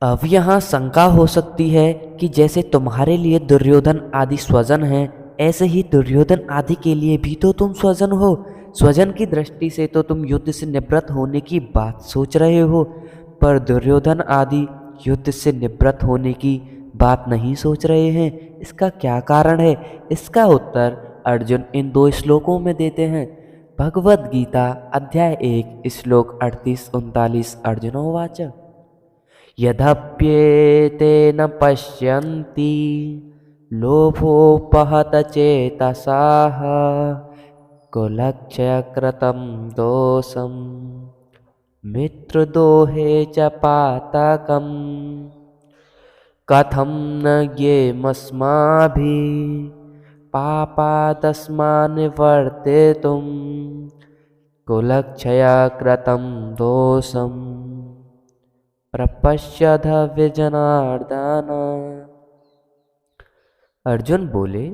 अब यहाँ शंका हो सकती है कि जैसे तुम्हारे लिए दुर्योधन आदि स्वजन हैं, ऐसे ही दुर्योधन आदि के लिए भी तो तुम स्वजन हो। स्वजन की दृष्टि से तो तुम युद्ध से निवृत्त होने की बात सोच रहे हो, पर दुर्योधन आदि युद्ध से निवृत्त होने की बात नहीं सोच रहे हैं। इसका क्या कारण है? इसका उत्तर अर्जुन इन दो श्लोकों में देते हैं। भगवद गीता अध्याय 1 श्लोक 38-39। अर्जुनोवाच यद्यप्येतेन पश्यन्ति लोभोपहत चेतसाः कुलक्षयकृतं दोषं मित्रदोहे च पातकम् कथं न ज्ञेयमस्माभिः पापादस्मान् निवर्तितुं कुलक्षयकृतं दोषं प्रपश्यथ विजनार्दन। अर्जुन बोले,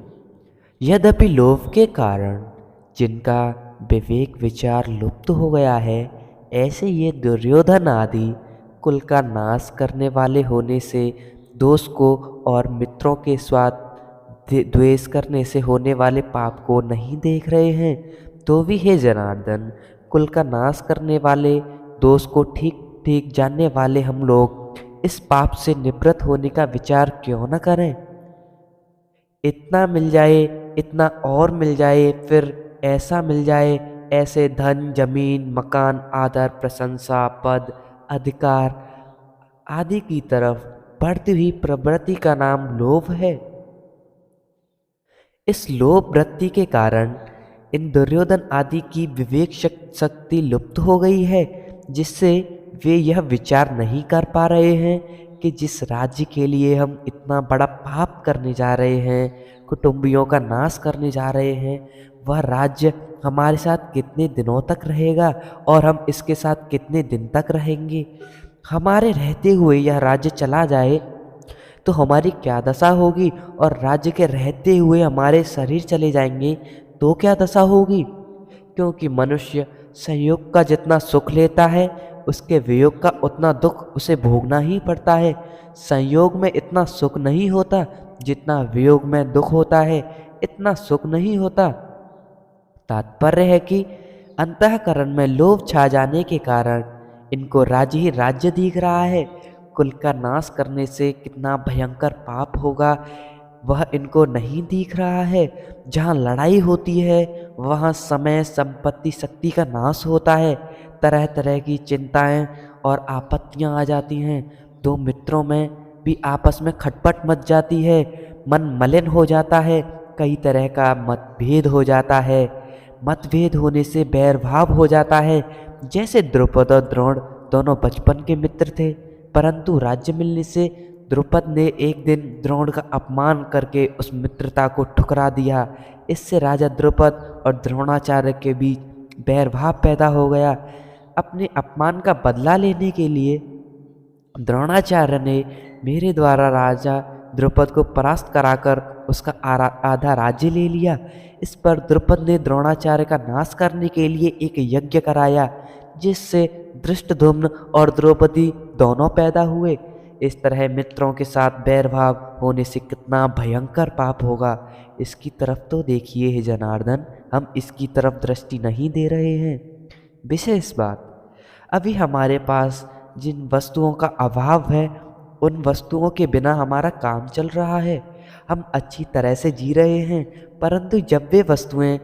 यद्यपि लोभ के कारण जिनका विवेक विचार लुप्त हो गया है, ऐसे ये दुर्योधन आदि कुल का नाश करने वाले होने से दोष को और मित्रों के स्वार्थ द्वेष करने से होने वाले पाप को नहीं देख रहे हैं। तो भी हे जनार्दन, कुल का नाश करने वाले दोष को ठीक ठीक जानने वाले हम लोग इस पाप से निवृत्त होने का विचार क्यों न करें? इतना मिल जाए, इतना और मिल जाए, फिर ऐसा मिल जाए, ऐसे धन, जमीन, मकान, आदर, प्रशंसा, पद, अधिकार आदि की तरफ बढ़ती हुई प्रवृत्ति का नाम लोभ है। इस लोभ वृत्ति के कारण इन दुर्योधन आदि की विवेक शक्ति लुप्त हो गई है, जिससे वे यह विचार नहीं कर पा रहे हैं कि जिस राज्य के लिए हम इतना बड़ा पाप करने जा रहे हैं, कुटुंबियों का नाश करने जा रहे हैं, वह राज्य हमारे साथ कितने दिनों तक रहेगा और हम इसके साथ कितने दिन तक रहेंगे। हमारे रहते हुए यह राज्य चला जाए तो हमारी क्या दशा होगी, और राज्य के रहते हुए हमारे शरीर चले जाएंगे तो क्या दशा होगी। क्योंकि मनुष्य संयोग का जितना सुख लेता है, उसके वियोग का उतना दुख उसे भोगना ही पड़ता है। संयोग में इतना सुख नहीं होता जितना वियोग में दुख होता है, इतना सुख नहीं होता। तात्पर्य है कि अंतःकरण में लोभ छा जाने के कारण इनको राज्य ही राज्य दिख रहा है। कुल का नाश करने से कितना भयंकर पाप होगा वह इनको नहीं दिख रहा है। जहाँ लड़ाई होती है वहाँ समय, संपत्ति, शक्ति का नाश होता है। तरह तरह की चिंताएं और आपत्तियां आ जाती हैं। दो मित्रों में भी आपस में खटपट मच जाती है, मन मलिन हो जाता है, कई तरह का मतभेद हो जाता है। मतभेद होने से बैर भाव हो जाता है। जैसे द्रुपद और द्रोण दोनों बचपन के मित्र थे, परंतु राज्य मिलने से द्रुपद ने एक दिन द्रोण का अपमान करके उस मित्रता को ठुकरा दिया। इससे राजा द्रुपद और द्रोणाचार्य के बीच बैरभाव पैदा हो गया। अपने अपमान का बदला लेने के लिए द्रोणाचार्य ने मेरे द्वारा राजा द्रुपद को परास्त कराकर उसका आधा राज्य ले लिया। इस पर द्रुपद ने द्रोणाचार्य का नाश करने के लिए एक यज्ञ कराया, जिससे धृष्टद्युम्न और द्रौपदी दोनों पैदा हुए। इस तरह मित्रों के साथ बैरभाव होने से कितना भयंकर पाप होगा, इसकी तरफ तो देखिए हे जनार्दन, हम इसकी तरफ दृष्टि नहीं दे रहे हैं। विशेष बात, अभी हमारे पास जिन वस्तुओं का अभाव है, उन वस्तुओं के बिना हमारा काम चल रहा है, हम अच्छी तरह से जी रहे हैं। परंतु जब वे वस्तुएं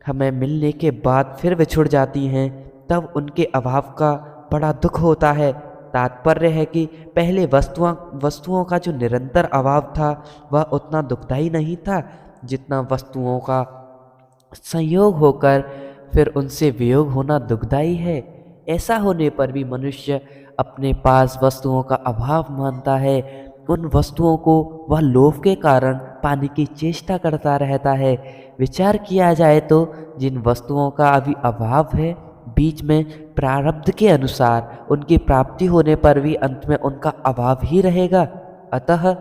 हमें मिलने के बाद फिर बिछुड़ जाती हैं, तब उनके अभाव का बड़ा दुख होता है। तात्पर्य है कि पहले वस्तुओं का जो निरंतर अभाव था वह उतना दुखदाई नहीं था जितना वस्तुओं का संयोग होकर फिर उनसे वियोग होना दुखदाई है। ऐसा होने पर भी मनुष्य अपने पास वस्तुओं का अभाव मानता है। उन वस्तुओं को वह लोभ के कारण पाने की चेष्टा करता रहता है। विचार किया जाए तो जिन वस्तुओं का अभी अभाव है, बीच में प्रारब्ध के अनुसार उनकी प्राप्ति होने पर भी अंत में उनका अभाव ही रहेगा। अतः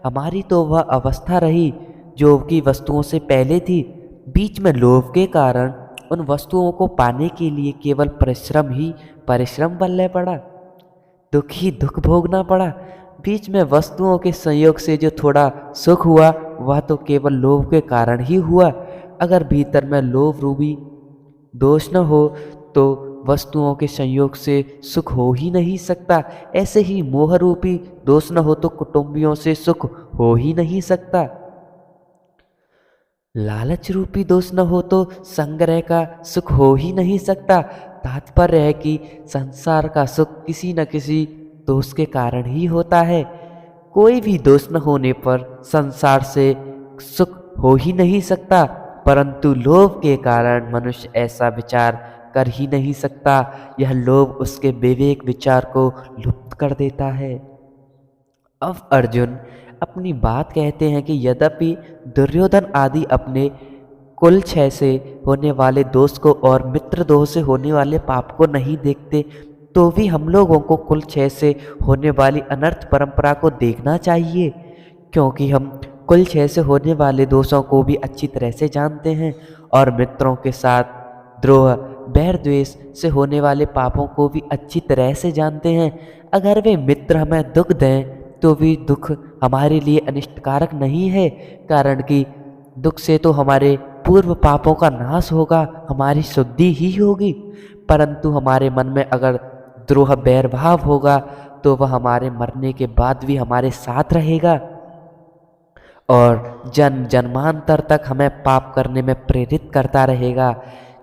हमारी तो वह अवस्था रही जो कि वस्तुओं से पहले थी। बीच में लोभ के कारण उन वस्तुओं को पाने के लिए केवल परिश्रम ही परिश्रम बल्ले पड़ा। दुख ही दुख भोगना पड़ा। बीच में वस्तुओं के संयोग से जो थोड़ा सुख हुआ वह तो केवल लोभ के कारण ही हुआ। अगर भीतर में लोभ रूपी दोष न हो तो वस्तुओं के संयोग से सुख हो ही नहीं सकता। ऐसे ही मोह रूपी दोष न हो तो कुटुंबियों से सुख हो ही नहीं सकता। लालच रूपी दोष न हो तो संग्रह का सुख हो ही नहीं सकता। तात्पर्य है कि संसार का सुख किसी न किसी दोष के कारण ही होता है। कोई भी दोष न होने पर संसार से सुख हो ही नहीं सकता, परंतु लोभ के कारण मनुष्य ऐसा विचार कर ही नहीं सकता। यह लोभ उसके विवेक विचार को लुप्त कर देता है। अब अर्जुन अपनी बात कहते हैं कि यद्यपि दुर्योधन आदि अपने कुल क्षय से होने वाले दोष को और मित्र दोष से होने वाले पाप को नहीं देखते, तो भी हम लोगों को कुल क्षय से होने वाली अनर्थ परंपरा को देखना चाहिए, क्योंकि हम कुल क्षय से होने वाले दोषों को भी अच्छी तरह से जानते हैं और मित्रों के साथ द्रोह बैर द्वेष से होने वाले पापों को भी अच्छी तरह से जानते हैं। अगर वे मित्र हमें दुख दें तो भी दुख हमारे लिए अनिष्टकारक नहीं है, कारण कि दुख से तो हमारे पूर्व पापों का नाश होगा, हमारी शुद्धि ही होगी। परंतु हमारे मन में अगर द्रोह बैर भाव होगा तो वह हमारे मरने के बाद भी हमारे साथ रहेगा और जन्म जन्मांतर तक हमें पाप करने में प्रेरित करता रहेगा,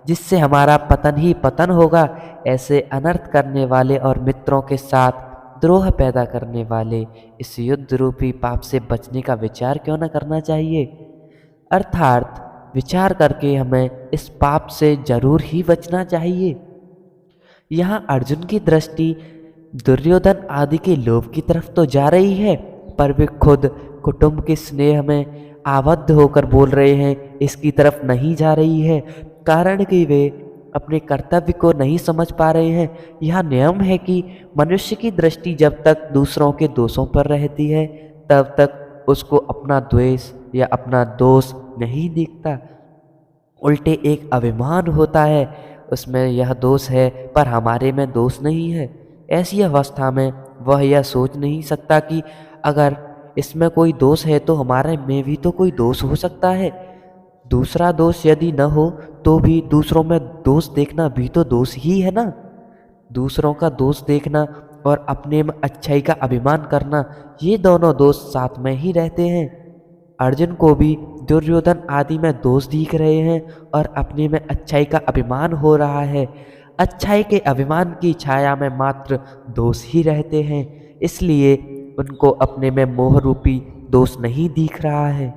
जिससे हमारा पतन ही पतन होगा। ऐसे अनर्थ करने वाले और मित्रों के साथ द्रोह पैदा करने वाले इस युद्ध रूपी पाप से बचने का विचार क्यों न करना चाहिए। अर्थात विचार करके हमें इस पाप से जरूर ही बचना चाहिए। यहाँ अर्जुन की दृष्टि दुर्योधन आदि के लोभ की तरफ तो जा रही है, पर वे खुद कुटुंब के स्नेह में आबद्ध होकर बोल रहे हैं इसकी तरफ नहीं जा रही है, कारण कि वे अपने कर्तव्य को नहीं समझ पा रहे हैं। यह नियम है कि मनुष्य की दृष्टि जब तक दूसरों के दोषों पर रहती है तब तक उसको अपना द्वेष या अपना दोष नहीं दिखता। उल्टे एक अभिमान होता है, उसमें यह दोष है पर हमारे में दोष नहीं है। ऐसी अवस्था में वह यह सोच नहीं सकता कि अगर इसमें कोई दोष है तो हमारे में भी तो कोई दोष हो सकता है। दूसरा दोष यदि न हो तो भी दूसरों में दोष देखना भी तो दोष ही है ना। दूसरों का दोष देखना और अपने में अच्छाई का अभिमान करना, ये दोनों दोष साथ में ही रहते हैं। अर्जुन को भी दुर्योधन आदि में दोष दिख रहे हैं और अपने में अच्छाई का अभिमान हो रहा है। अच्छाई के अभिमान की छाया में मात्र दोष ही रहते हैं, इसलिए उनको अपने में मोह रूपी दोष नहीं दिख रहा है।